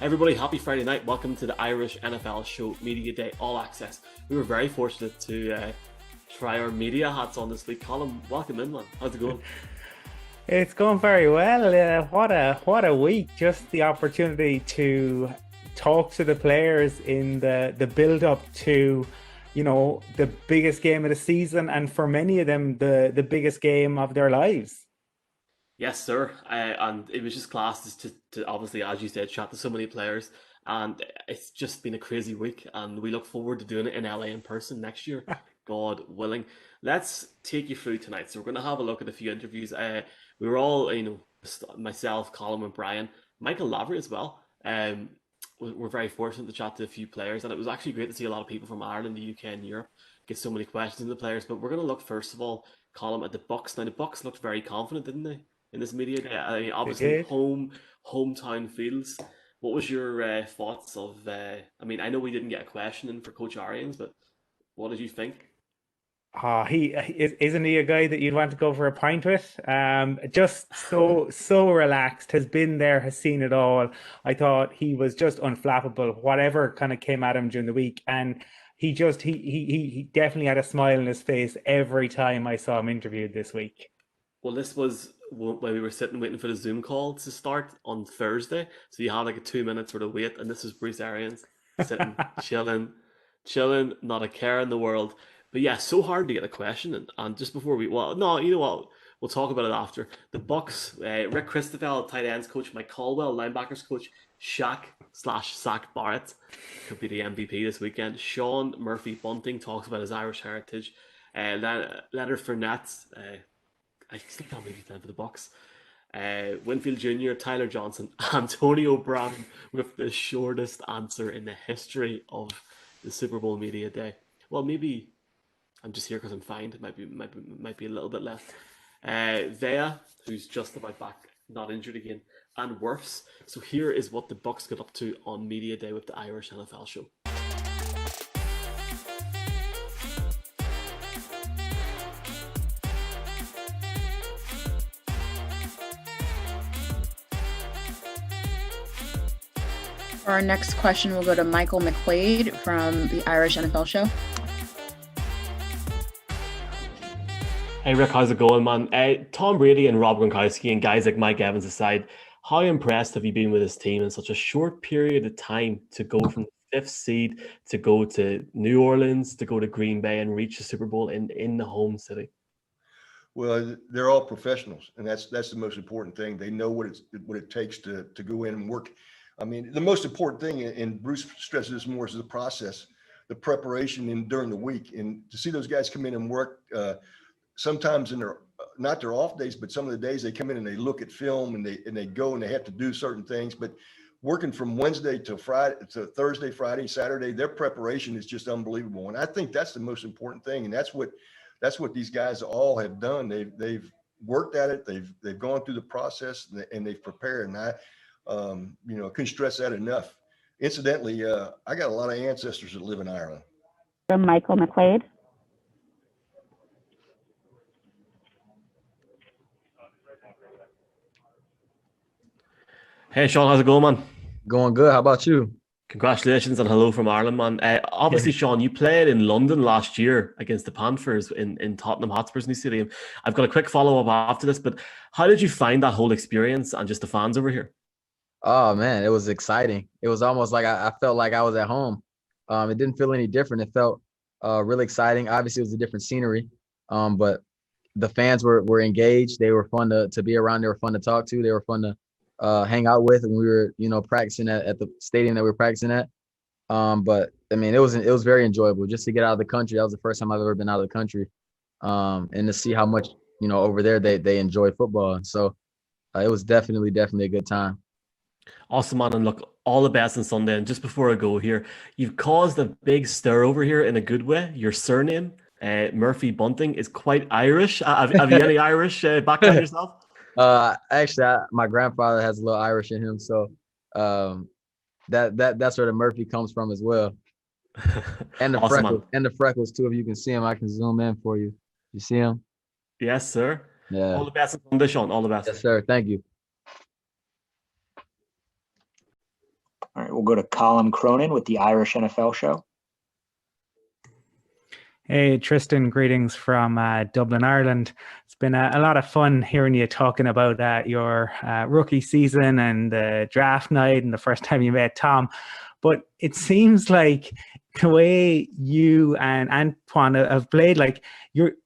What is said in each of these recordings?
Everybody, happy Friday night. Welcome to the Irish NFL Show Media Day All Access. We were very fortunate to try our media hats on this week. Colin, welcome in, man. How's it going? It's going very well. What a week! Just the opportunity to talk to the players in the build up to, the biggest game of the season, and for many of them, the biggest game of their lives. Yes, sir. And it was just class to obviously, as you said, chat to so many players. And it's just been a crazy week. And we look forward to doing it in LA in person next year, God willing. Let's take you through tonight. So we're going to have a look at a few interviews. We were all, myself, Colin, and Brian, Michael Lavery as well. We're very fortunate to chat to a few players. And it was actually great to see a lot of people from Ireland, the UK, and Europe get so many questions in the players. But we're going to look, first of all, Colin, at the Bucks. Now, the Bucks looked very confident, didn't they? In this media day, I mean, obviously hometown feels. What was your thoughts of? I mean, I know we didn't get a question in for Coach Arians, but what did you think? Isn't he a guy that you'd want to go for a pint with? Just so relaxed, has been there, has seen it all. I thought he was just unflappable, whatever kind of came at him during the week, and he definitely had a smile on his face every time I saw him interviewed this week. Well, this was when we were sitting waiting for the Zoom call to start on Thursday. So you had like a 2 minute sort of wait, and this is Bruce Arians sitting, chilling, not a care in the world. But yeah, so hard to get a question. And just before no, you know what? We'll talk about it after. The Bucks, Rick Christoffel, tight ends coach, Mike Caldwell, linebackers coach, Shaq/Sack Barrett could be the MVP this weekend. Sean Murphy Bunting talks about his Irish heritage. Leonard Fournette, I still can't believe he's playing for the Bucks. Winfield Jr., Tyler Johnson, Antonio Brown with the shortest answer in the history of the Super Bowl media day. Well, maybe I'm just here because I'm fine. It might be a little bit left. Vea, who's just about back, not injured again, and Wirfs. So here is what the Bucks got up to on media day with the Irish NFL Show. For our next question, we'll go to Michael McQuaid from the Irish NFL Show. Hey Rick, how's it going, man? Tom Brady and Rob Gronkowski and guys like Mike Evans aside, how impressed have you been with this team in such a short period of time to go from the 5th seed to go to New Orleans, to go to Green Bay and reach the Super Bowl in the home city? Well, they're all professionals, and that's the most important thing. They know what it takes to go in and work. I mean, the most important thing, and Bruce stresses this more, is the process, the preparation during the week. And to see those guys come in and work, sometimes in not their off days, but some of the days they come in and they look at film and they go and they have to do certain things. But working from Wednesday to Friday, to Thursday, Friday, Saturday, their preparation is just unbelievable. And I think that's the most important thing. And that's what these guys all have done. They've worked at it. They've gone through the process and they've prepared. And I couldn't stress that enough. Incidentally, I got a lot of ancestors that live in Ireland. From Michael McQuaid. Hey Sean, how's it going, man? Going good. How about you? Congratulations and hello from Ireland, man. Obviously, Sean, you played in London last year against the Panthers in Tottenham Hotspur's new stadium. I've got a quick follow-up after this, but how did you find that whole experience and just the fans over here? Oh man, it was exciting. It was almost like I felt like I was at home. It didn't feel any different. It felt really exciting. Obviously, it was a different scenery, but the fans were engaged. They were fun to be around. They were fun to talk to. They were fun to hang out with. And we were, practicing at the stadium that we were practicing at. But I mean, it was very enjoyable just to get out of the country. That was the first time I've ever been out of the country, and to see how much over there they enjoy football. And so it was definitely a good time. Awesome, man. And look, all the best on Sunday. And just before I go here, you've caused a big stir over here in a good way. Your surname, Murphy Bunting, is quite Irish. Have you any Irish background yourself? Actually, my grandfather has a little Irish in him. So that's where the Murphy comes from as well. And the awesome, freckles, man. and the freckles too. If you can see them, I can zoom in for you. You see them? Yes, sir. Yeah. All the best on Sunday, Sean. All the best. Yes, sir. Thank you. All right. we'll go to Colin Cronin with the Irish NFL Show. Hey, Tristan, greetings from Dublin, Ireland. It's been a lot of fun hearing you talking about your rookie season and the draft night and the first time you met Tom. But it seems like the way you and Antoine have played, like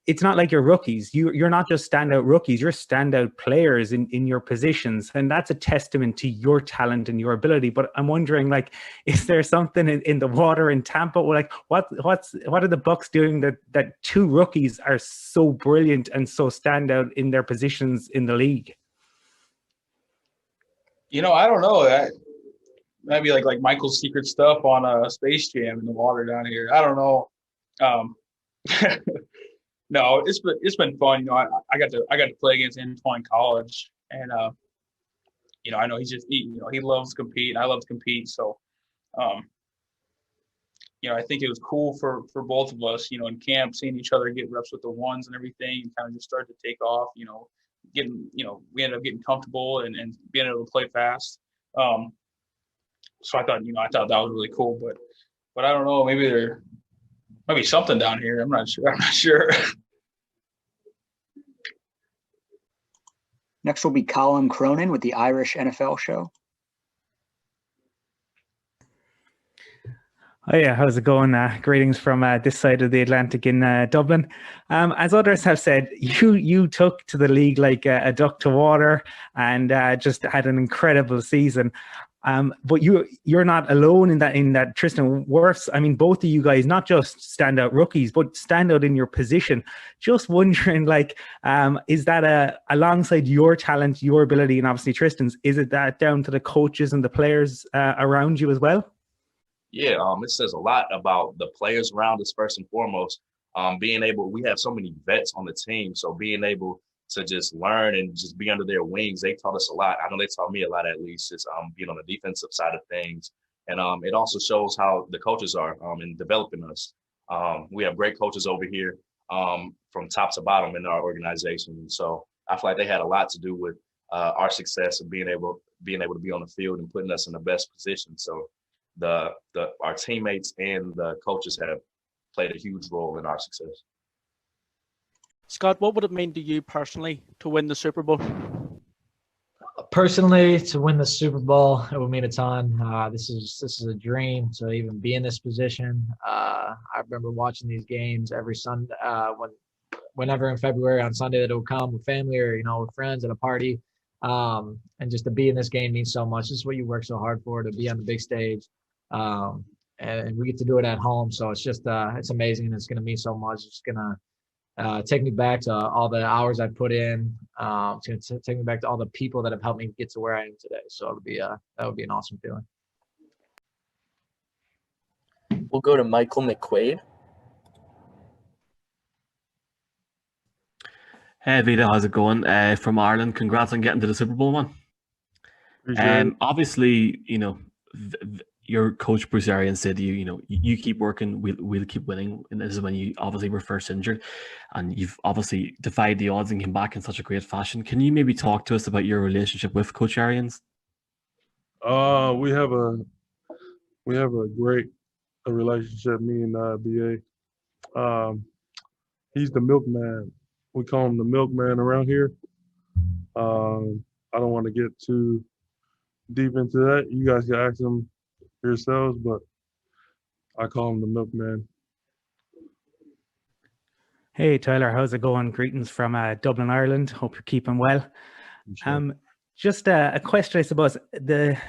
it's not like you're rookies. You're not just standout rookies, you're standout players in your positions. And that's a testament to your talent and your ability. But I'm wondering, like, is there something in the water in Tampa? Like what are the Bucks doing that two rookies are so brilliant and so standout in their positions in the league? I don't know. Maybe like Michael's secret stuff on Space Jam in the water down here. I don't know. No, it's been fun. I got to play against Antoine in college, and I know he loves to compete. And I love to compete, so I think it was cool for both of us. In camp, seeing each other get reps with the ones and everything, and kind of just start to take off. We ended up getting comfortable and being able to play fast. So I thought that was really cool, but I don't know, maybe there might be something down here. I'm not sure. Next will be Colin Cronin with the Irish NFL Show. Oh yeah, how's it going? Greetings from this side of the Atlantic in Dublin. As others have said, you took to the league like a duck to water and just had an incredible season. But you're not alone in that. Tristan Wirfs, I mean, both of you guys, not just standout rookies, but standout in your position. Just wondering, like, is that alongside your talent, your ability, and obviously Tristan's, is it that down to the coaches and the players around you as well? Yeah, it says a lot about the players around us first and foremost. We have so many vets on the team, so being able to just learn and just be under their wings, they taught us a lot. I know they taught me a lot, at least, is being on the defensive side of things. And it also shows how the coaches are in developing us. We have great coaches over here from top to bottom in our organization. So I feel like they had a lot to do with our success of being able to be on the field and putting us in the best position. So our teammates and the coaches have played a huge role in our success. Scott, what would it mean to you personally to win the Super Bowl? Personally, to win the Super Bowl, it would mean a ton. This is a dream to even be in this position. I remember watching these games every Sunday, whenever in February on Sunday that it would come with family or with friends at a party, and just to be in this game means so much. This is what you work so hard for, to be on the big stage, and we get to do it at home. So it's just it's amazing, and it's going to mean so much. It's going to take me back to all the hours I put in. It's going to take me back to all the people that have helped me get to where I am today. So that would be an awesome feeling. We'll go to Michael McQuaid. Hey Vito, how's it going? From Ireland, congrats on getting to the Super Bowl, man. Obviously, your coach Bruce Arians said to you, you keep working, we'll keep winning. And this is when you obviously were first injured, and you've obviously defied the odds and came back in such a great fashion. Can you maybe talk to us about your relationship with Coach Arians? We have a great relationship, me and BA. He's the milkman. We call him the milkman around here. I don't want to get too deep into that. You guys can ask him yourselves, but I call him the milkman. Hey Tyler, how's it going? Greetings from Dublin, Ireland. Hope you're keeping well. Sure. Just a question, I suppose.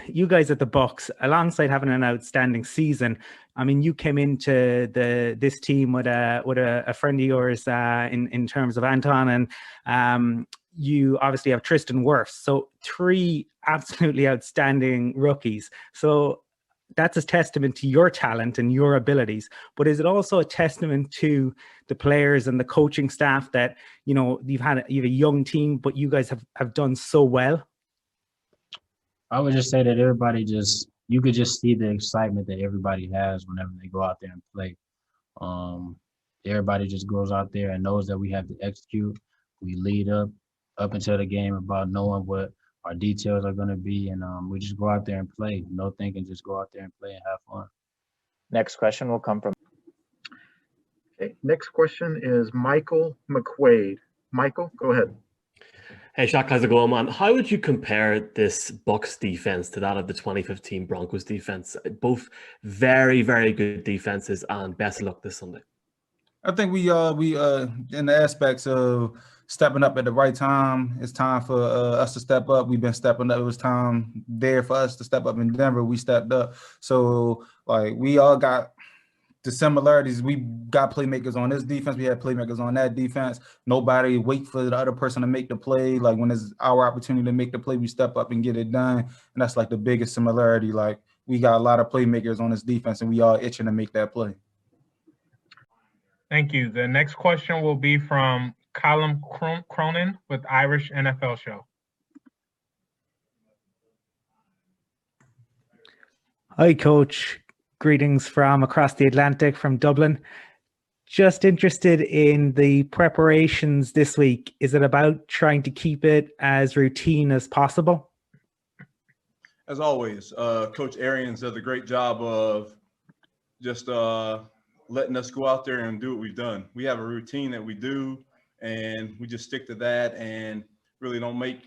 You guys at the Bucks, alongside having an outstanding season, I mean, you came into this team with a friend of yours in terms of Anton, and you obviously have Tristan Wirfs. So 3 absolutely outstanding rookies. So that's a testament to your talent and your abilities. But is it also a testament to the players and the coaching staff that you have a young team, but you guys have done so well? I would just say that you could just see the excitement that everybody has whenever they go out there and play. Everybody just goes out there and knows that we have to execute. We lead up until the game about knowing what our details are going to be, and we just go out there and play. No thinking, just go out there and play and have fun. Next question will come from. Okay, next question is Michael McQuaid. Michael, go ahead. Hey, Shaq, how's it going, man? How would you compare this Bucks defense to that of the 2015 Broncos defense? Both very, very good defenses, and best of luck this Sunday. I think we in the aspects of stepping up at the right time. It's time for us to step up. We've been stepping up. It was time there for us to step up in Denver. We stepped up. So like we all got the similarities. We got playmakers on this defense. We had playmakers on that defense. Nobody wait for the other person to make the play. Like when it's our opportunity to make the play, we step up and get it done. And that's like the biggest similarity. Like we got a lot of playmakers on this defense, and we all itching to make that play. Thank you. The next question will be from Callum Cronin with Irish NFL Show. Hi, Coach. Greetings from across the Atlantic, from Dublin. Just interested in the preparations this week. Is it about trying to keep it as routine as possible? As always, Coach Arians does a great job of just letting us go out there and do what we've done. We have a routine that we do, and we just stick to that and really don't make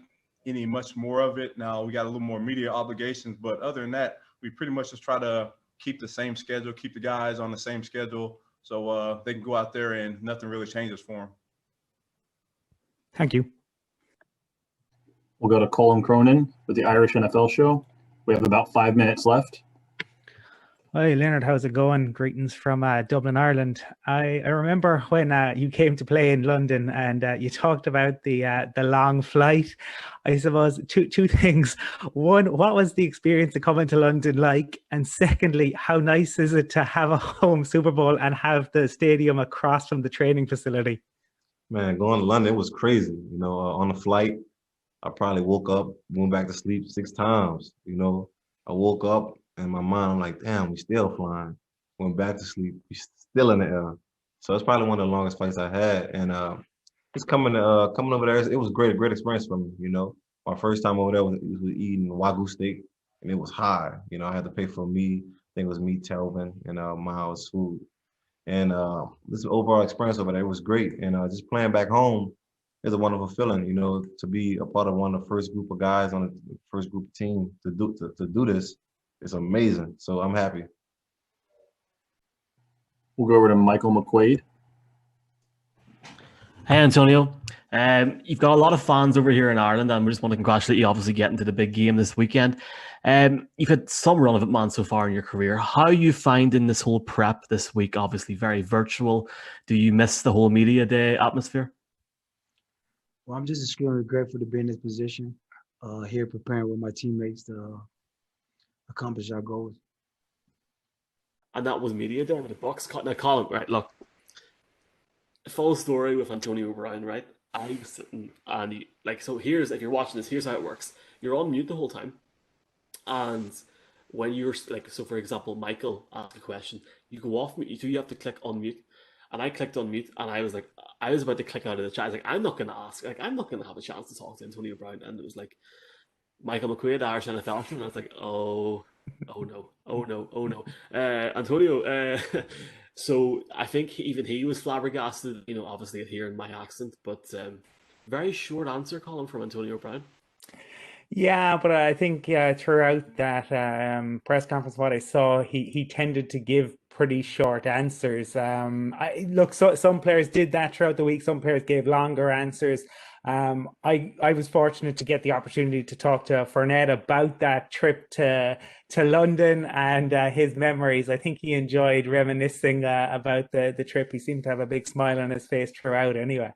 any much more of it. Now, we got a little more media obligations, but other than that, we pretty much just try to keep the same schedule, keep the guys on the same schedule, so they can go out there and nothing really changes for them. Thank you. We'll go to Colin Cronin with the Irish NFL Show. We have about 5 minutes left. Hi, Leonard. How's it going? Greetings from Dublin, Ireland. I remember when you came to play in London and you talked about the long flight. I suppose two things. One, what was the experience of coming to London like? And secondly, how nice is it to have a home Super Bowl and have the stadium across from the training facility? Man, going to London, it was crazy. You know, on the flight, I probably woke up, went back to sleep 6 times. You know, I woke up, in my mind, I'm like, damn, we still flying. Went back to sleep, we still in the air. So it's probably one of the longest flights I had. And just coming over there, it was a great experience for me. You know, my first time over there was eating Wagyu steak, and it was high. You know, I had to pay for meat. I think it was meat, Telvin, and Miles food. And this overall experience over there was great. And just playing back home is a wonderful feeling. You know, to be a part of one of the first group of guys on the first group team to do this. It's amazing. So I'm happy. We'll go over to Michael McQuaid. Hey, Antonio. You've got a lot of fans over here in Ireland, and we just want to congratulate you, obviously, getting to the big game this weekend. You've had some run of it, man, so far in your career. How are you finding this whole prep this week? Obviously, very virtual. Do you miss the whole media day atmosphere? Well, I'm just extremely grateful to be in this position, here preparing with my teammates to accomplish our goals. And that was media day with the Bucks. Now, Colin, right, look, full story with Antonio Brown, right? I was sitting and so here's, if you're watching this, here's how it works. You're on mute the whole time. And when you're so for example, Michael asked a question, you go off mute, you have to click unmute. And I clicked unmute, and I was about to click out of the chat. I was like, I'm not going to ask, I'm not going to have a chance to talk to Antonio Brown. And it was like, Michael McQuaid, Irish NFL, and I was like, oh no. Antonio, so I think even he was flabbergasted, you know, obviously at hearing my accent, but very short answer, Colin, from Antonio Brown. Yeah, but I think throughout that press conference, what I saw, he tended to give pretty short answers. Some players did that throughout the week. Some players gave longer answers. I was fortunate to get the opportunity to talk to Fournette about that trip to London and his memories. I think he enjoyed reminiscing about the trip. He seemed to have a big smile on his face throughout anyway.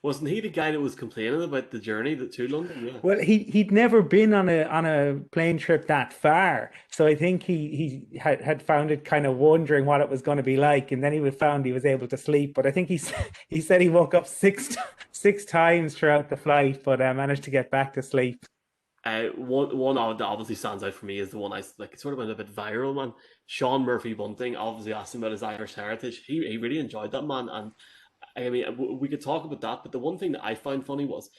Wasn't he the guy that was complaining about the journey to London? Yeah. Well, he'd never been on a plane trip that far, so I think he had found it kind of wondering what it was going to be like, and then he found he was able to sleep. But I think he said he woke up six times throughout the flight, but managed to get back to sleep. One that obviously stands out for me is the one it's sort of went a bit viral, man. Sean Murphy Bunting obviously asked him about his Irish heritage. He really enjoyed that, man, and I mean, we could talk about that, but the one thing that I found funny was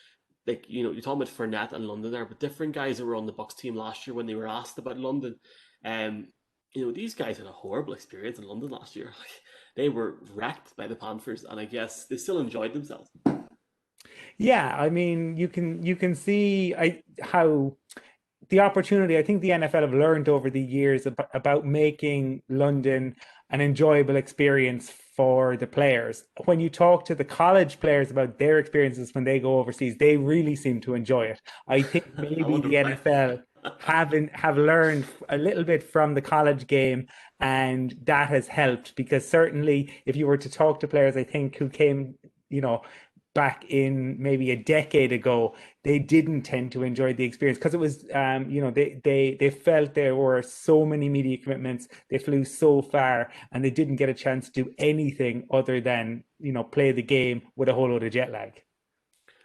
like, you know, you're talking about Fournette and London there, but different guys that were on the Bucks team last year when they were asked about London, you know, these guys had a horrible experience in London last year. Like, they were wrecked by the Panthers, and I guess they still enjoyed themselves. Yeah, I mean, you can see how the opportunity. I think the NFL have learned over the years about making London an enjoyable experience for the players. When you talk to the college players about their experiences when they go overseas, they really seem to enjoy it. I think I maybe wonder the why. NFL have learned a little bit from the college game, and that has helped, because certainly if you were to talk to players, I think, who came, you know, back in maybe a decade ago, they didn't tend to enjoy the experience because it was, you know, they felt there were so many media commitments, they flew so far, and they didn't get a chance to do anything other than, you know, play the game with a whole load of jet lag.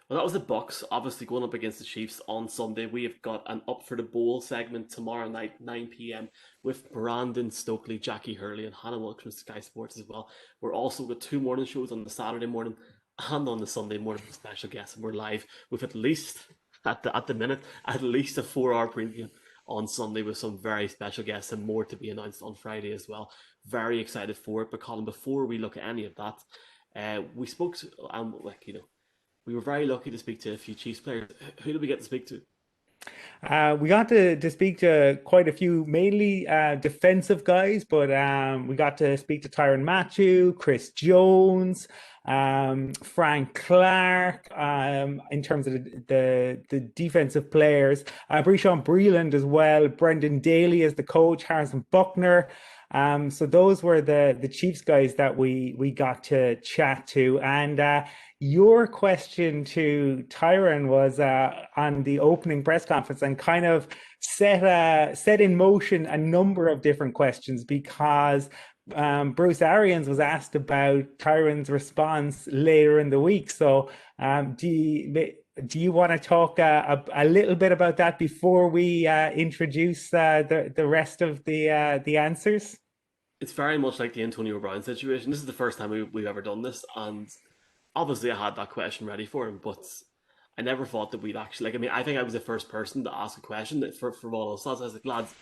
Well, that was the Bucks, obviously going up against the Chiefs on Sunday. We have got an Up for the Bowl segment tomorrow night, 9 p.m., with Brandon Stokely, Jackie Hurley, and Hannah Wilkins, Sky Sports as well. We're also got 2 morning shows on the Saturday morning and on the Sunday morning with special guests, and we're live with at least, at the minute, at least a 4 hour preview on Sunday with some very special guests and more to be announced on Friday as well. Very excited for it. But Colin, before we look at any of that, we spoke to, like, you know, we were very lucky to speak to a few Chiefs players. Who did we get to speak to? We got to speak to quite a few, mainly defensive guys, but we got to speak to Tyrann Mathieu, Chris Jones, Frank Clark, in terms of the defensive players. Breishon Breeland as well, Brendan Daly as the coach, Harrison Buckner. So those were the Chiefs guys that we got to chat to. And your question to Tyrann was on the opening press conference, and kind of set in motion a number of different questions, because Bruce Arians was asked about Tyrann's response later in the week. So do you want to talk a little bit about that before we introduce the rest of the answers? It's very much like the Antonio Brown situation. This is the first time we've ever done this, and obviously I had that question ready for him, but I never thought that we'd actually, like, I mean, I think I was the first person to ask a question that for all of us. I was like, lads,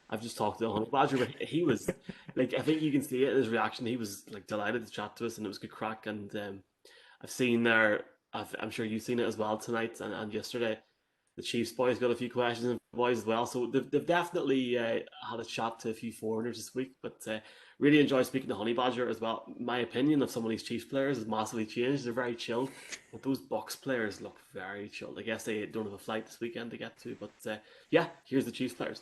I've just talked to the Honey Badger, but he was like, I think you can see it in his reaction. He was like delighted to chat to us, and it was good crack. And I've seen there, I'm sure you've seen it as well tonight and yesterday. The Chiefs boys got a few questions, and boys as well. So they've definitely had a chat to a few foreigners this week, but really enjoy speaking to Honey Badger as well. My opinion of some of these Chiefs players has massively changed. They're very chilled, but those Bucks players look very chilled. I guess they don't have a flight this weekend to get to, but yeah, here's the Chiefs players.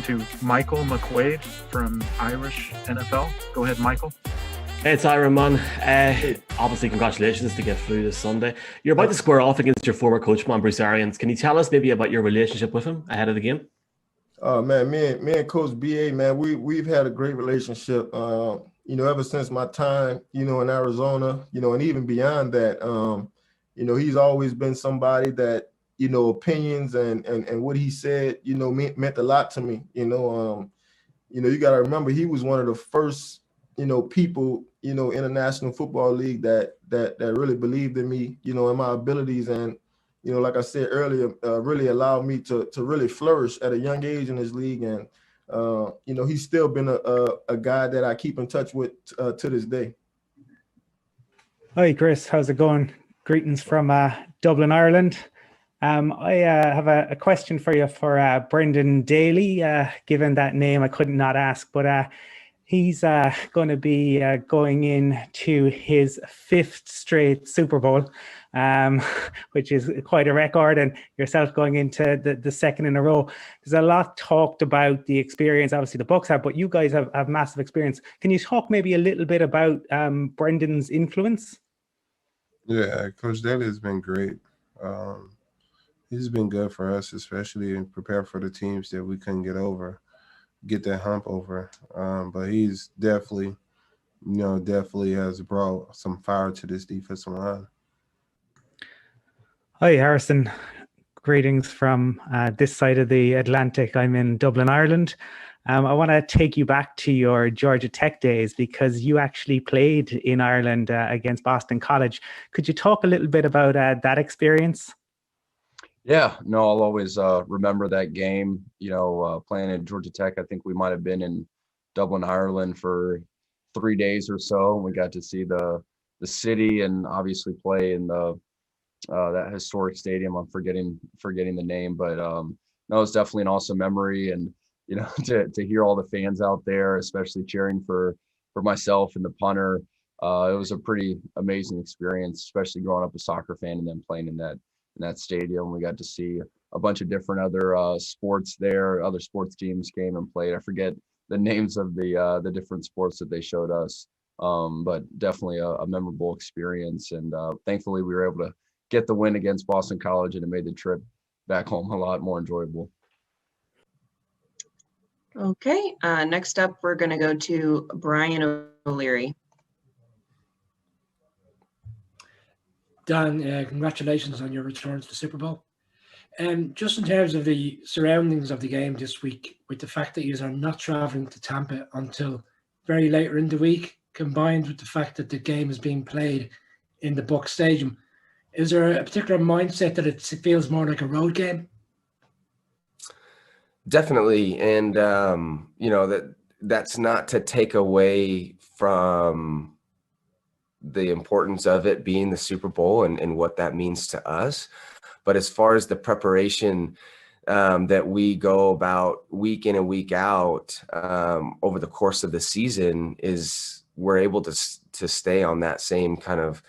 To Michael McQuaid from Irish NFL. Go ahead, Michael. Hey, Tyrann, man. Obviously, congratulations to get through this Sunday. You're about to square off against your former coach, man, Bruce Arians. Can you tell us maybe about your relationship with him ahead of the game? Man, me and Coach BA, man, we've had a great relationship. You know, ever since my time, you know, in Arizona, you know, and even beyond that, you know, he's always been somebody that, you know, opinions and what he said, you know, meant a lot to me. You know, you got to remember he was one of the first, you know, people, you know, in the National Football League that really believed in me, you know, and my abilities, and, you know, like I said earlier, really allowed me to really flourish at a young age in this league. And you know, he's still been a guy that I keep in touch with to this day. Hi, Chris. How's it going? Greetings from Dublin, Ireland. I have a question for you for Brendan Daly. Given that name, I couldn't not ask, but he's going to be going into his 5th straight Super Bowl, which is quite a record, and yourself going into the 2nd in a row. There's a lot talked about the experience, obviously the Bucks have, but you guys have massive experience. Can you talk maybe a little bit about Brendan's influence? Yeah, Coach Daly has been great. He's been good for us, especially in prepare for the teams that we couldn't get that hump over. But he's definitely has brought some fire to this defensive line. Hi, Harrison. Greetings from this side of the Atlantic. I'm in Dublin, Ireland. I want to take you back to your Georgia Tech days because you actually played in Ireland against Boston College. Could you talk a little bit about that experience? Yeah, no, I'll always remember that game. Playing at Georgia Tech, I think we might have been in Dublin, Ireland for 3 days or so. We got to see the city and obviously play in the that historic stadium. I'm forgetting the name, but no, it's definitely an awesome memory. And to hear all the fans out there, especially cheering for myself and the punter, it was a pretty amazing experience, especially growing up a soccer fan and then playing in that stadium. We got to see a bunch of different other sports there. Other sports teams came and played. I forget the names of the different sports that they showed us, but definitely a memorable experience. And thankfully, we were able to get the win against Boston College, and it made the trip back home a lot more enjoyable. Okay, next up, we're going to go to Brian O'Leary. Dan, congratulations on your return to the Super Bowl. Just in terms of the surroundings of the game this week, with the fact that you are not traveling to Tampa until very later in the week, combined with the fact that the game is being played in the Buck Stadium, is there a particular mindset that it feels more like a road game? Definitely, and that's not to take away from the importance of it being the Super Bowl and what that means to us. But as far as the preparation that we go about week in and week out over the course of the season, we're able to stay on that same kind of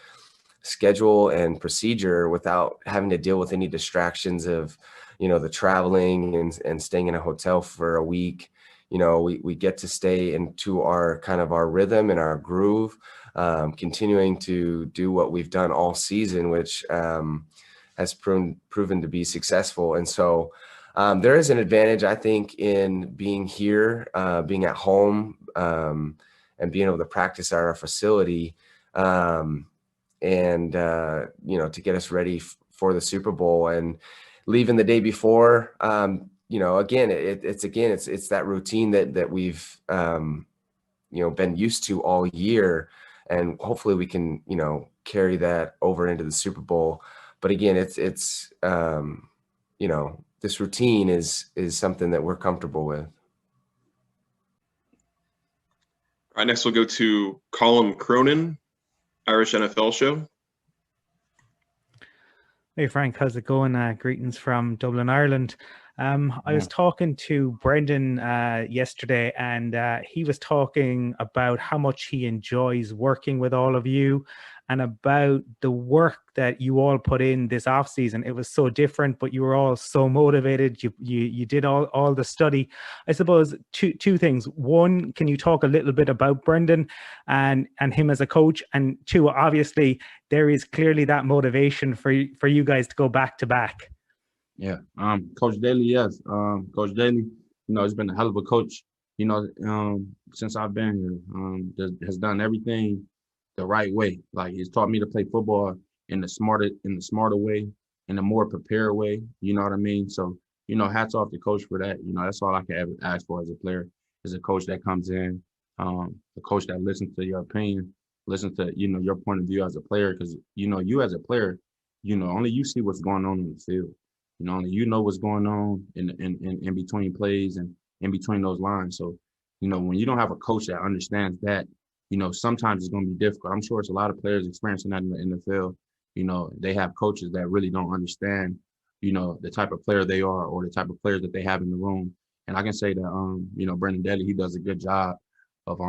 schedule and procedure without having to deal with any distractions of the traveling and staying in a hotel for a week. We get to stay into our kind of our rhythm and our groove, continuing to do what we've done all season, which has proven to be successful. And so there is an advantage, I think, in being here, being at home, and being able to practice at our facility, and to get us ready for the Super Bowl. And leaving the day before, again, it's that routine that we've been used to all year, and hopefully we can carry that over into the Super Bowl. But again, it's this routine is something that we're comfortable with. All right, next we'll go to Colin Cronin, Irish NFL Show. Hey Frank, how's it going? Greetings from Dublin, Ireland. I was talking to Brendan yesterday, and he was talking about how much he enjoys working with all of you and about the work that you all put in this off season. It was so different, but you were all so motivated. You did all the study. I suppose two things. One, can you talk a little bit about Brendan and him as a coach? And two, obviously there is clearly that motivation for you guys to go back to back. Yeah, Coach Daly, yes. Coach Daly, has been a hell of a coach, since I've been here. Has done everything the right way. Like, he's taught me to play football in the smarter way, in a more prepared way. You know what I mean? So, hats off to coach for that. That's all I can ever ask for as a player, is a coach that comes in, a coach that listens to your opinion, listens to, your point of view as a player. Because, you as a player, only you see what's going on in the field. Only you know what's going on in between plays and in between those lines. So, when you don't have a coach that understands that, sometimes it's going to be difficult. I'm sure it's a lot of players experiencing that in the NFL. They have coaches that really don't understand, the type of player they are or the type of players that they have in the room. And I can say that, Brendan Daly, he does a good job of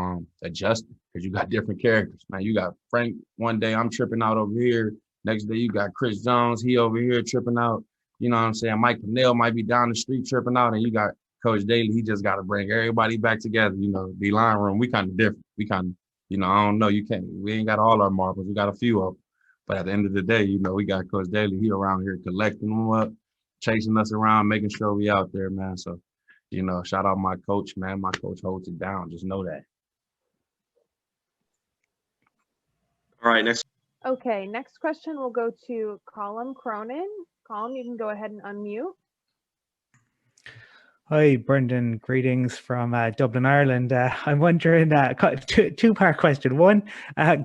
adjusting, because you got different characters, man. You got Frank one day, I'm tripping out over here. Next day, you got Chris Jones, he over here tripping out. You know what I'm saying? Mike Pennell might be down the street tripping out, and you got Coach Daly. He just got to bring everybody back together. The line room, we kind of different. We kind of, I don't know. We ain't got all our marbles. We got a few of them. But at the end of the day, we got Coach Daly. He around here collecting them up, chasing us around, making sure we out there, man. So, shout out my coach, man. My coach holds it down. Just know that. All right, next. Okay, next question will go to Colin Cronin. Colin, you can go ahead and unmute. Hi, Brendan. Greetings from Dublin, Ireland. I'm wondering, two-part question. One,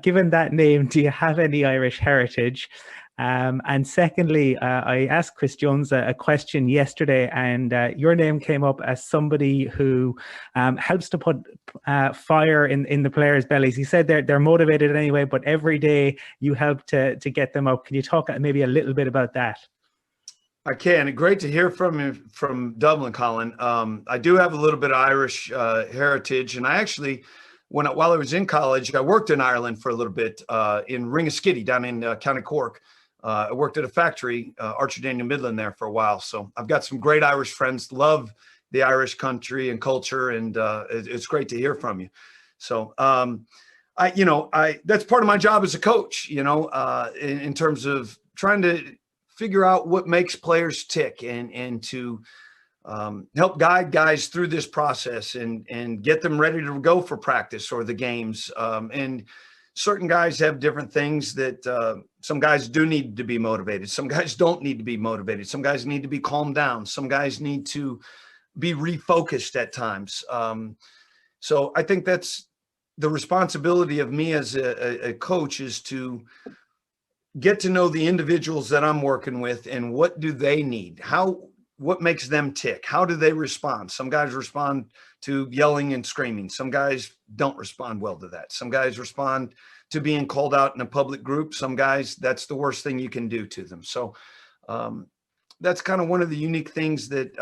given that name, do you have any Irish heritage? And secondly, I asked Chris Jones a question yesterday, and your name came up as somebody who helps to put fire in the players' bellies. He said they're motivated anyway, but every day you help to get them up. Can you talk maybe a little bit about that? I can. Great to hear from you from Dublin, Colin. I do have a little bit of Irish heritage, and I actually, while I was in college, I worked in Ireland for a little bit in Ringaskiddy down in County Cork. I worked at a factory, Archer Daniel Midland, there for a while. So I've got some great Irish friends. Love the Irish country and culture, and it's great to hear from you. So that's part of my job as a coach. In terms of trying to figure out what makes players tick and to help guide guys through this process and get them ready to go for practice or the games. And certain guys have different things that some guys do need to be motivated. Some guys don't need to be motivated. Some guys need to be calmed down. Some guys need to be refocused at times. So I think that's the responsibility of me as a coach, is to get to know the individuals that I'm working with and what do they need? What makes them tick? How do they respond? Some guys respond to yelling and screaming. Some guys don't respond well to that. Some guys respond to being called out in a public group. Some guys, that's the worst thing you can do to them. So that's kind of one of the unique things that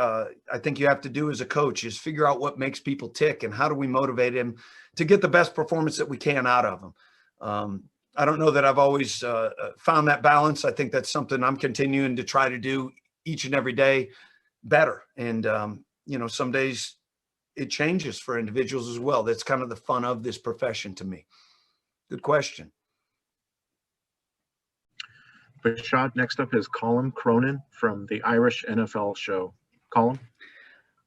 I think you have to do as a coach, is figure out what makes people tick and how do we motivate them to get the best performance that we can out of them. I don't know that I've always found that balance. I think that's something I'm continuing to try to do each and every day better. And, some days it changes for individuals as well. That's kind of the fun of this profession to me. Good question. Bashad, next up is Colin Cronin from the Irish NFL Show. Colin?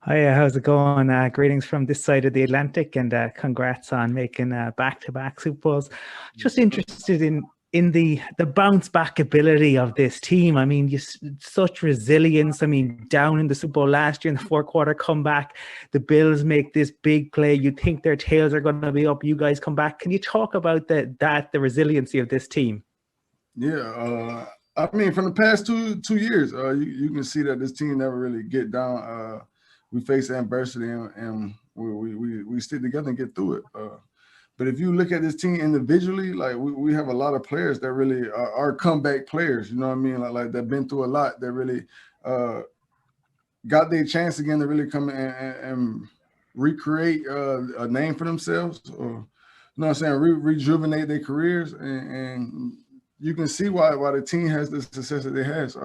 Hi, how's it going? Greetings from this side of the Atlantic, and congrats on making back-to-back Super Bowls. Just interested in the bounce back ability of this team. I mean, such resilience. I mean, down in the Super Bowl last year in the fourth quarter, come back. The Bills make this big play. You think their tails are going to be up. You guys come back. Can you talk about the resiliency of this team? Yeah, I mean, from the past two years, you can see that this team never really get down. We face adversity and we stick together and get through it. But if you look at this team individually, like we have a lot of players that really are comeback players. You know what I mean? Like they've been through a lot. That really got their chance again to really come and recreate a name for themselves, or you know what I'm saying, rejuvenate their careers. And you can see why the team has the success that it has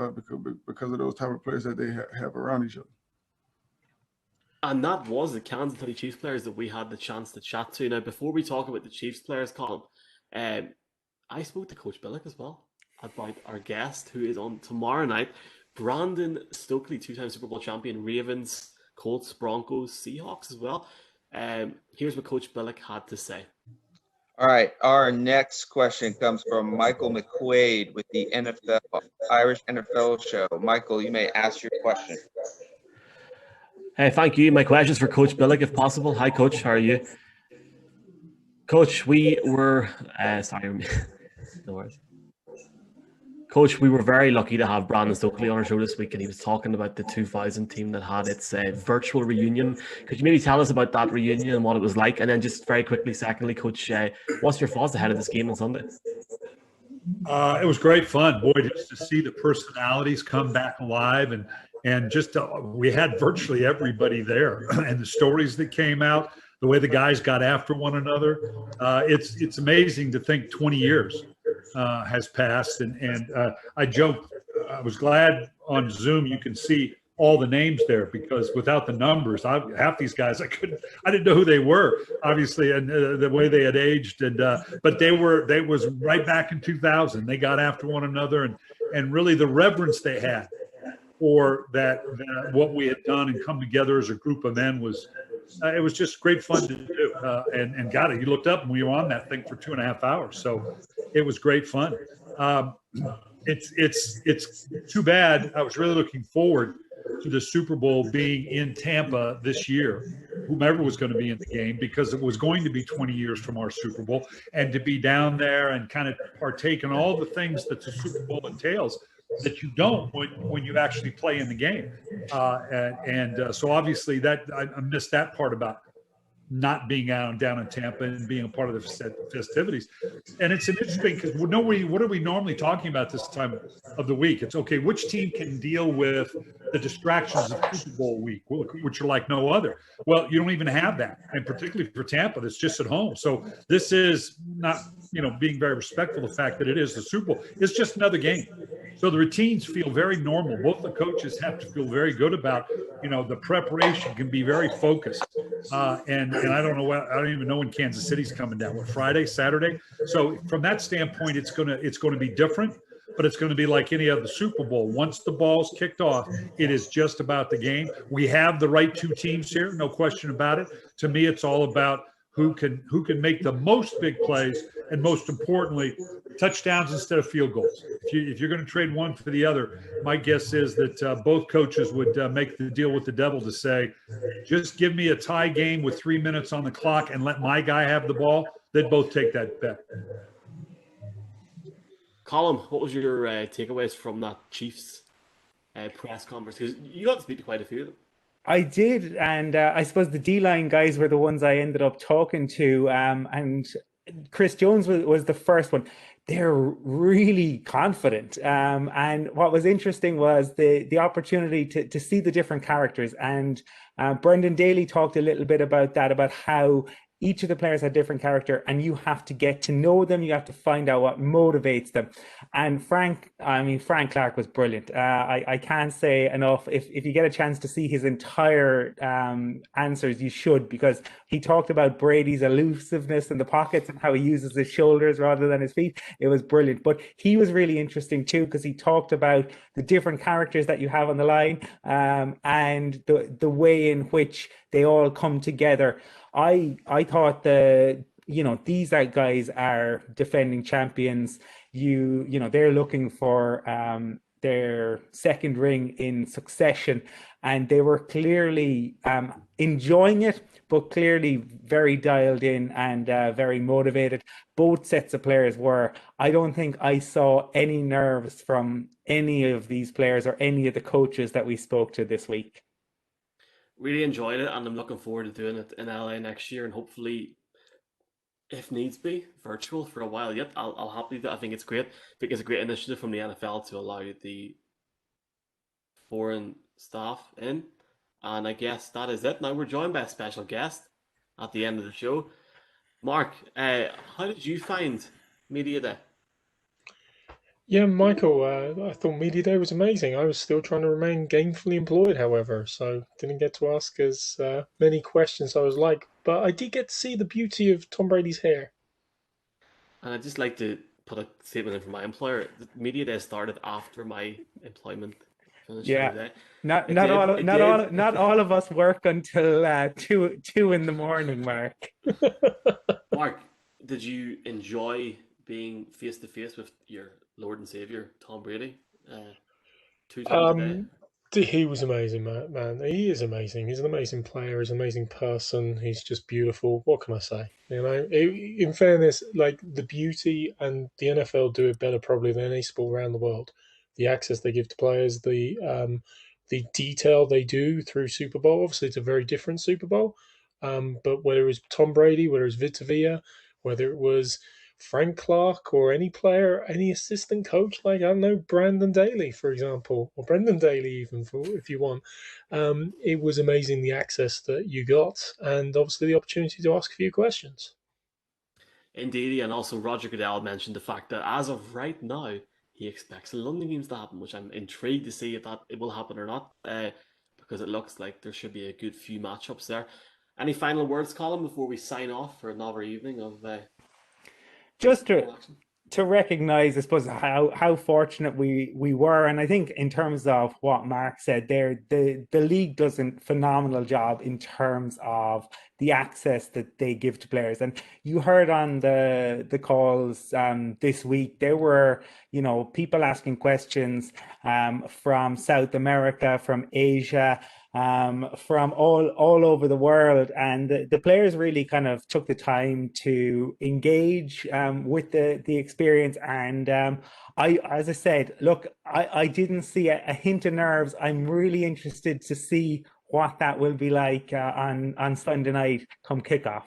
because of those type of players that they have around each other. And that was the Kansas City Chiefs players that we had the chance to chat to. Now, before we talk about the Chiefs players, Colin, I spoke to Coach Billick as well about our guest who is on tomorrow night, Brandon Stokely, two-time Super Bowl champion, Ravens, Colts, Broncos, Seahawks as well. Here's what Coach Billick had to say. All right, our next question comes from Michael McQuaid with the Irish NFL Show. Michael, you may ask your question. Thank you. My question is for Coach Billick, if possible. Hi, Coach. How are you? Coach, we were no worries. Coach, we were very lucky to have Brandon Stokely on our show this week, and he was talking about the 2000 team that had its virtual reunion. Could you maybe tell us about that reunion and what it was like? And then just very quickly, secondly, Coach, what's your thoughts ahead of this game on Sunday? It was great fun, boy, just to see the personalities come back alive, and just we had virtually everybody there, and the stories that came out, the way the guys got after one another. It's amazing to think 20 years has passed, and I joked, I was glad on Zoom you can see all the names there, because without the numbers, half these guys I didn't know who they were, obviously, and the way they had aged, and but they was right back in 2000. They got after one another, and really the reverence they had for that what we had done and come together as a group of men was it was just great fun to do. And got it. You looked up and we were on that thing for 2.5 hours, so it was great fun. it's too bad. I was really looking forward to the Super Bowl being in Tampa this year, whomever was going to be in the game, because it was going to be 20 years from our Super Bowl, and to be down there and kind of partake in all the things that the Super Bowl entails that you don't when you actually play in the game. So obviously that I missed that part about not being down in Tampa and being a part of the festivities. And it's interesting because what are we normally talking about this time of the week? It's okay, which team can deal with the distractions of Super Bowl week, which are like no other. Well, you don't even have that. And particularly for Tampa, that's just at home. So this is not, being very respectful of the fact that it is the Super Bowl. It's just another game. So the routines feel very normal. Both the coaches have to feel very good about, the preparation can be very focused. And I don't know I don't even know when Kansas City's coming down. What, Friday, Saturday? So from that standpoint, it's gonna be different, but it's going to be like any other Super Bowl. Once the ball's kicked off, it is just about the game. We have the right two teams here, no question about it. To me, it's all about who can make the most big plays, and most importantly, touchdowns instead of field goals. If you're going to trade one for the other, my guess is that both coaches would make the deal with the devil to say, just give me a tie game with 3 minutes on the clock and let my guy have the ball. They'd both take that bet. Colin, what was your takeaways from that Chiefs press conference? Because you got to speak to quite a few of them. I did, and I suppose the D-line guys were the ones I ended up talking to, and Chris Jones was the first one. They're really confident, and what was interesting was the opportunity to see the different characters, and Brendan Daly talked a little bit about that, about how each of the players had different character, and you have to get to know them. You have to find out what motivates them. And Frank Clark was brilliant. I can't say enough. If you get a chance to see his entire answers, you should, because he talked about Brady's elusiveness in the pockets and how he uses his shoulders rather than his feet. It was brilliant. But he was really interesting too, because he talked about the different characters that you have on the line, and the way in which they all come together. I thought these guys are defending champions. They're looking for their second ring in succession, and they were clearly enjoying it, but clearly very dialed in and very motivated. Both sets of players were. I don't think I saw any nerves from any of these players or any of the coaches that we spoke to this week. Really enjoyed it, and I'm looking forward to doing it in LA next year, and hopefully, if needs be, virtual for a while yet. I'll happily do it. I think it's great. I think it's a great initiative from the NFL to allow the foreign staff in. And I guess that is it. Now we're joined by a special guest at the end of the show. Mark, how did you find Media Day? Yeah, Michael, I thought Media Day was amazing. I was still trying to remain gainfully employed, however, so didn't get to ask as many questions I was like, but I did get to see the beauty of Tom Brady's hair. And I'd just like to put a statement in from my employer. The Media Day started after my employment finished Yeah, today. not all of us work until 2 in the morning, Mark. Mark, did you enjoy being face to face with your Lord and Savior Tom Brady 2 times a day? He was amazing, man. He is amazing. He's an amazing player. He's an amazing person. He's just beautiful. What can I say? In fairness, like the beauty, and the NFL do it better probably than any sport around the world. The access they give to players, the detail they do through Super Bowl. Obviously, it's a very different Super Bowl. But whether it was Tom Brady, whether it was Vita Vea, whether it was Frank Clark or any player, any assistant coach, like, I don't know, Brandon Daly, for example, or Brendan Daly even, if you want. It was amazing the access that you got, and obviously the opportunity to ask a few questions. Indeed, and also Roger Goodell mentioned the fact that as of right now, he expects the London games to happen, which I'm intrigued to see if that it will happen or not, because it looks like there should be a good few matchups there. Any final words, Colin, before we sign off for another evening of Just to to recognize, I suppose, how fortunate we were. And I think in terms of what Mark said there, the league does a phenomenal job in terms of the access that they give to players. And you heard on the calls this week, there were, people asking questions from South America, from Asia, from all over the world, and the players really kind of took the time to engage with the experience. And as I said, look, I didn't see a hint of nerves. I'm really interested to see what that will be like on Sunday night come kickoff.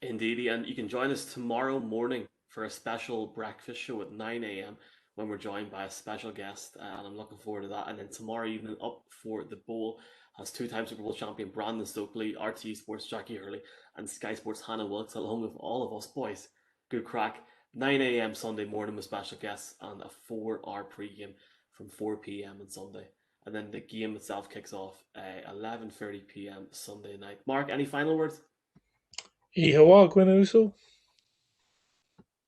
Indeedy, and you can join us tomorrow morning for a special breakfast show at 9 a.m. when we're joined by a special guest, and I'm looking forward to that. And then tomorrow evening, up for the bowl, has two-time Super Bowl champion Brandon Stokely, RTE Sports Jackie Hurley, and Sky Sports Hannah Wilkes, along with all of us boys. Good crack. 9 a.m. Sunday morning with special guests and a 4-hour pre-game from 4 p.m. on Sunday. And then the game itself kicks off 11:30 p.m. Sunday night. Mark, any final words?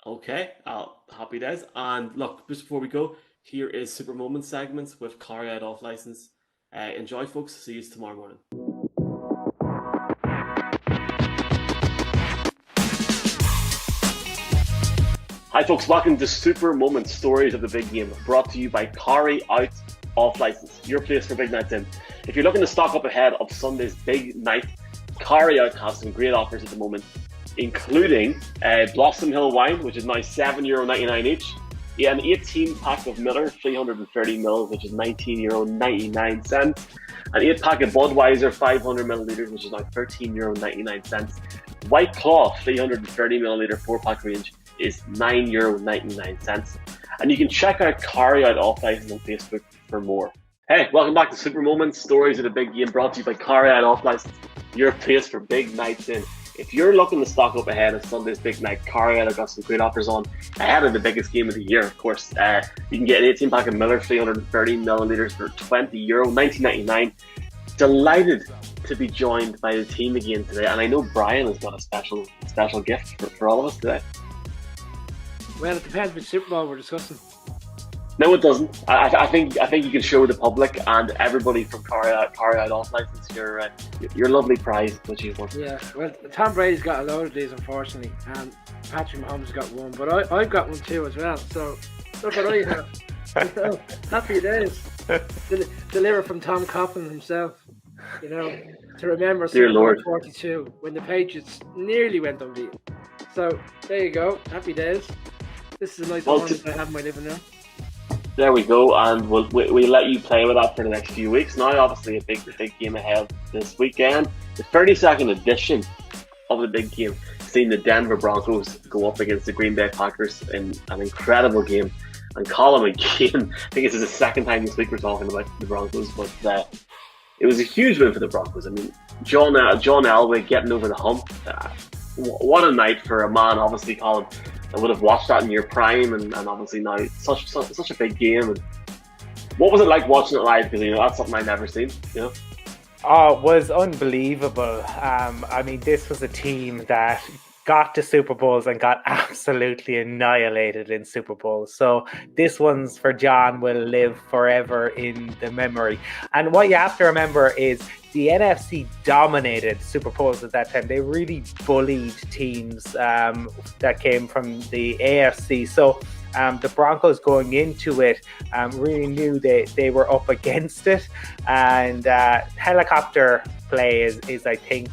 Okay, happy days. And look, just before we go, here is Super Moments segments with Carry Out Off License. Enjoy, folks. See you tomorrow morning. Hi, folks. Welcome to Super Moments, Stories of the Big Game, brought to you by Carry Out Off License, your place for big nights in. If you're looking to stock up ahead of Sunday's big night, Carry Out has some great offers at the moment, including Blossom Hill wine, which is now €7.99 each. An 18-pack of Miller, 330ml, which is €19.99. An 8-pack of Budweiser, 500ml, which is now €13.99. White Claw, 330ml 4-pack range is €9.99. And you can check out Carry Out Off License on Facebook for more. Hey, welcome back to Super Moments, Stories of the Big Game, brought to you by Carry Out Off License, your place for big nights in. If you're looking to stock up ahead of Sunday's big night, Carry Out have got some great offers on ahead of the biggest game of the year, of course. You can get an 18-pack of Miller 330ml for €20, $19.99. Delighted to be joined by the team again today, and I know Brian has got a special gift for all of us today. Well, it depends which Super Bowl we're discussing. No, it doesn't. I think you can show the public and everybody from Carry Out Off License your lovely prize which you've won. Yeah, well, Tom Brady's got a load of these, unfortunately, and Patrick Mahomes got one, but I've got one too as well. So look what I have. So, happy days. Delivered from Tom Coughlin himself. To remember Super Bowl 42 when the Patriots nearly went unbeaten. So there you go. Happy days. This is a nice moment I have in my living room. There we go, and we'll let you play with that for the next few weeks. Now, obviously, a big game ahead this weekend. The 32nd edition of the big game, seeing the Denver Broncos go up against the Green Bay Packers in an incredible game. And Colin McKeon, I think this is the second time this week we're talking about the Broncos, but it was a huge win for the Broncos. I mean, John Elway getting over the hump. What a night for a man, obviously, Colin. I would have watched that in your prime, and obviously now it's such a big game. And what was it like watching it live? Because that's something I've never seen. Oh, it was unbelievable. I mean, this was a team that got to Super Bowls and got absolutely annihilated in Super Bowls. So this one's for John will live forever in the memory. And what you have to remember is the NFC dominated Super Bowls at that time. They really bullied teams that came from the AFC. So the Broncos going into it really knew they were up against it. And helicopter play is I think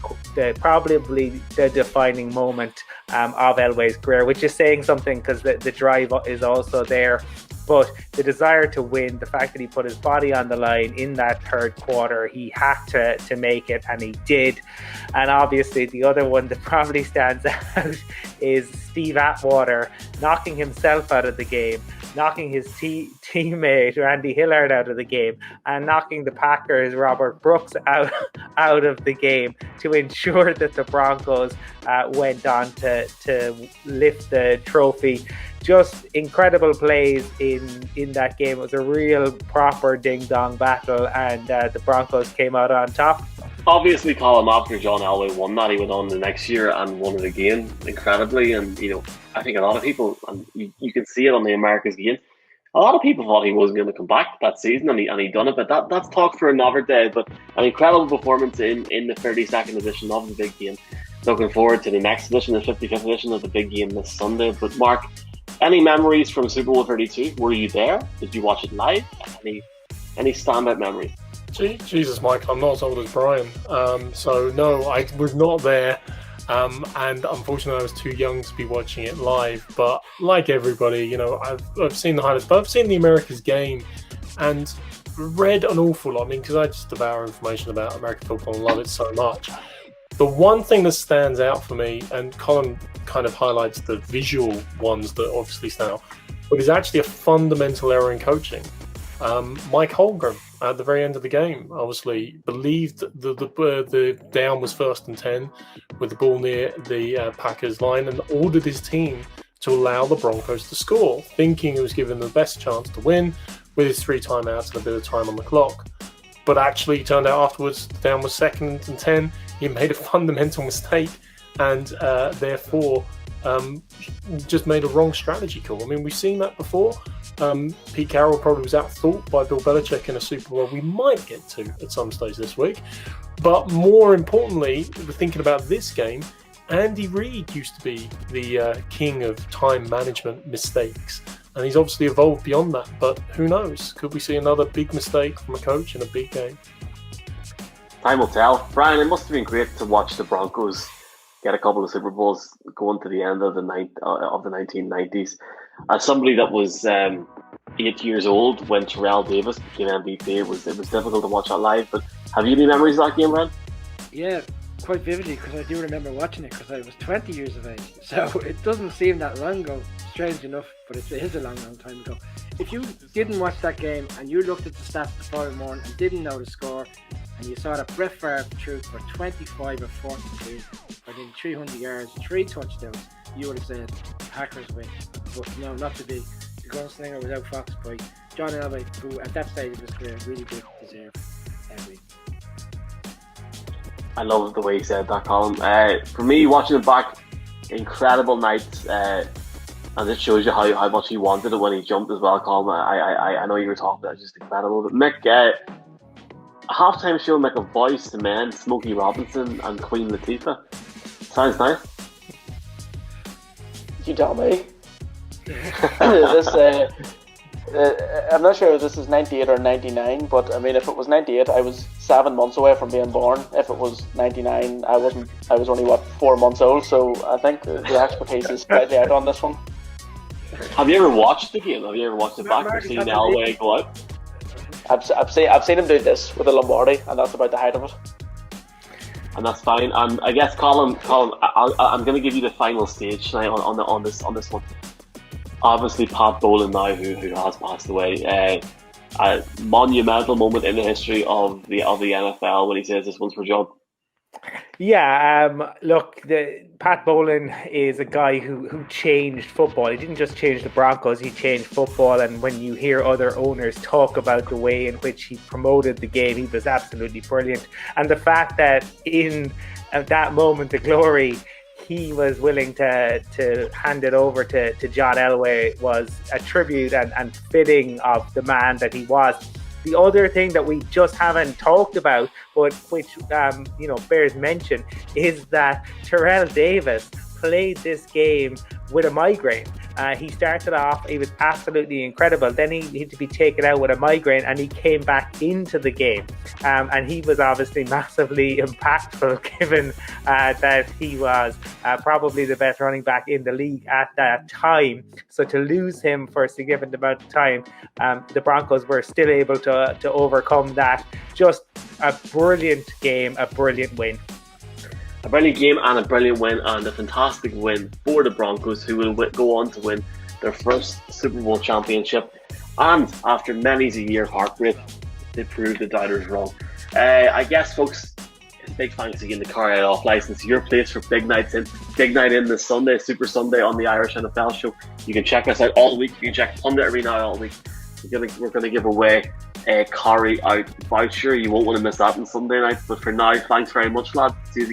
probably the defining moment of Elway's career, which is saying something because the drive is also there. But the desire to win, the fact that he put his body on the line in that third quarter, he had to make it, and he did. And obviously the other one that probably stands out is Steve Atwater knocking himself out of the game, knocking his teammate Randy Hillard out of the game, and knocking the Packers' Robert Brooks out of the game to ensure that the Broncos went on to lift the trophy. Just incredible plays in that game. It was a real proper ding-dong battle, and the Broncos came out on top. obviously, Colin, after John Elway won that, he went on the next year and won it again incredibly. And I think a lot of people, and you can see it on the America's game, a lot of people thought he wasn't going to come back that season, and he done it. But that's talk for another day. But an incredible performance in the 32nd edition of the big game. Looking forward to the next edition, the 55th edition of the big game this Sunday. But Mark, any memories from Super Bowl 32? Were you there? Did you watch it live? Any standout memories? Jesus, Mike, I'm not as old as Brian. So no, I was not there. And unfortunately, I was too young to be watching it live. But like everybody, I've seen the highlights, but I've seen the America's game and read an awful lot. I mean, because I just devour information about American football and love it so much. The one thing that stands out for me, and Colin kind of highlights the visual ones that obviously stand out, but is actually a fundamental error in coaching. Mike Holmgren at the very end of the game obviously believed the down was 1st and 10 with the ball near the Packers line and ordered his team to allow the Broncos to score, thinking it was giving them the best chance to win with his 3 timeouts and a bit of time on the clock. But actually, it turned out afterwards the down was 2nd and 10. He made a fundamental mistake and therefore just made a wrong strategy call. I mean, we've seen that before. Pete Carroll probably was outthought by Bill Belichick in a Super Bowl we might get to at some stage this week. But more importantly, we're thinking about this game. Andy Reid used to be the king of time management mistakes. And he's obviously evolved beyond that. But who knows? Could we see another big mistake from a coach in a big game? Time will tell. Brian, it must have been great to watch the Broncos get a couple of Super Bowls going to the end of the 1990s. As somebody that was 8 years old when Terrell Davis became MVP, it was difficult to watch that live. But have you any memories of that game, Brian? Yeah, quite vividly, because I do remember watching it because I was 20 years of age. So it doesn't seem that long ago, strange enough, but it is a long time ago. If you didn't watch that game and you looked at the stats the following morning and didn't know the score, and you saw that Brett Favre threw for 25 or 42 for nearly 300 yards, 3 touchdowns, you would have said Packers win. But no, not to be. The gunslinger was outfoxed by John Elway, who at that stage of his career really did deserve every. I love the way he said that, Colin. For me, watching it back, incredible night, and it shows you how much he wanted it when he jumped as well, Colin. I know you were talking about it, just incredible. But Mick, a halftime show like a Boys to Men, Smokey Robinson and Queen Latifah. Sounds nice. You tell me. I'm not sure if this is 98 or 99, but I mean, if it was 98, I was 7 months away from being born. If it was 99, I was only 4 months old. So I think the expertise is slightly out on this one. Have you ever watched the game? Have you ever watched it back or seen Elway go out? I've seen him do this with the Lombardi, and that's about the height of it. And that's fine. I guess, Colin, I'm going to give you the final stage tonight on this one. Obviously, Pat Bowlen now, who has passed away, a monumental moment in the history of the NFL when he says this one's for John. Yeah, look, Pat Bowlen is a guy who changed football. He didn't just change the Broncos, he changed football. And when you hear other owners talk about the way in which he promoted the game, he was absolutely brilliant. And the fact that in that moment of glory, he was willing to hand it over to John Elway was a tribute and fitting of the man that he was. The other thing that we just haven't talked about, but which bears mention, is that Terrell Davis played this game with a migraine. He started off, he was absolutely incredible. Then he had to be taken out with a migraine and he came back into the game. And he was obviously massively impactful given that he was probably the best running back in the league at that time. So to lose him for a significant amount of time, the Broncos were still able to overcome that. Just a brilliant game, a brilliant win. A brilliant game and a brilliant win, and a fantastic win for the Broncos, who will go on to win their first Super Bowl championship. And after many a year of heartbreak, they proved the doubters wrong. I guess, folks, a big thanks again to Car Off License, your place for big night in this Sunday, Super Sunday on the Irish NFL Show. You can check us out all week. You can check Pundit every night all week. We're going to give away carry out voucher. You won't want to miss that on Sunday night. But for now, thanks very much, lad. See you again.